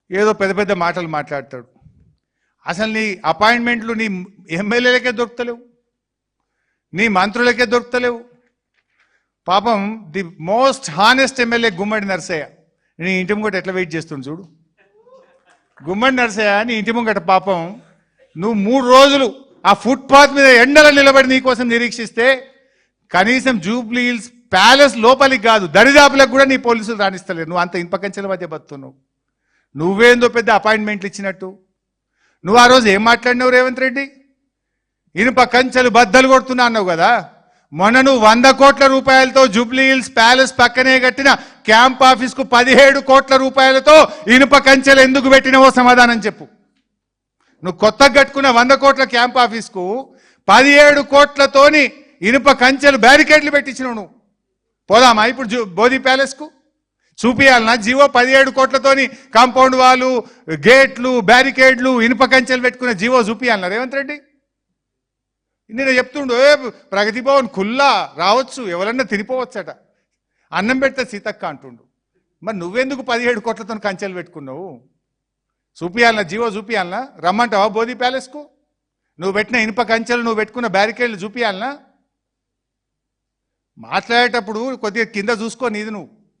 ఏదో పెద్ద పెద్ద మాటలు మాట్లాడతాడు. అసలు నీ అపాయింట్మెంట్లు నీ ఎమ్మెల్యేలకే దొరుకుతలేవు, నీ మంత్రులకే దొరుకుతలేవు. పాపం ది మోస్ట్ హానెస్ట్ ఎమ్మెల్యే గుమ్మడి నరసయ్య నీ ఇంటి ముంగట ఎట్లా వెయిట్ చేస్తుంది చూడు. గుమ్మడి నరసయ్య నీ ఇంటి ముంగట పాపం నువ్వు 3 రోజులు ఆ ఫుట్పాత్ మీద ఎండలో నిలబడి నీకోసం నిరీక్షిస్తే కనీసం జూబ్లీ హిల్స్ ప్యాలెస్ లోపలికి కాదు దరిదాపులకు కూడా నీ పోలీసులు రాణిస్తలేరు. నువ్వు అంత ఇనుప కంచెల మధ్య బతున్నావు. నువ్వేందో పెద్ద అపాయింట్మెంట్లు ఇచ్చినట్టు. నువ్వు ఆ రోజు ఏం మాట్లాడినావు రేవంత్ రెడ్డి? ఇనుప కంచెలు బద్దలు కొడుతున్నా అన్నావు కదా. మొన్న నువ్వు 100 కోట్ల రూపాయలతో జూబ్లీ హిల్స్ ప్యాలెస్ పక్కనే కట్టిన క్యాంప్ ఆఫీస్కు 17 కోట్ల రూపాయలతో ఇనుప కంచెలు ఎందుకు పెట్టినవో సమాధానం చెప్పు. నువ్వు కొత్తగా కట్టుకున్న 100 కోట్ల క్యాంప్ ఆఫీస్కు 17 కోట్లతోని ఇనుప కంచెలు బ్యారికేడ్లు పెట్టించినావు నువ్వు. పోదామా ఇప్పుడు బోధి ప్యాలెస్కు? చూపియాలన్నా జీవో 17 కోట్లతోని కాంపౌండ్ వాళ్ళు, గేట్లు, బ్యారికేడ్లు, ఇనుప కంచెలు పెట్టుకున్న జీవో చూపియాలన్నా రేవంత్ రెడ్డి? నేను చెప్తుండు ప్రగతి భవన్ ఖుల్లా రావచ్చు, ఎవరన్నా తినిపోవచ్చట, అన్నం పెడితే సీతక్క అంటుండు. మరి నువ్వెందుకు 17 కోట్లతో కంచెలు పెట్టుకున్నావు? చూపియాలన్నా జీవో చూపియాలన్నా? రమ్మంటావా బోధి ప్యాలెస్కు? నువ్వు పెట్టిన ఇనుప కంచెలు, నువ్వు పెట్టుకున్న బ్యారికేడ్లు చూపియాలన్నా? మాట్లాడేటప్పుడు కొద్దిగా కింద చూసుకో నీది నువ్వు.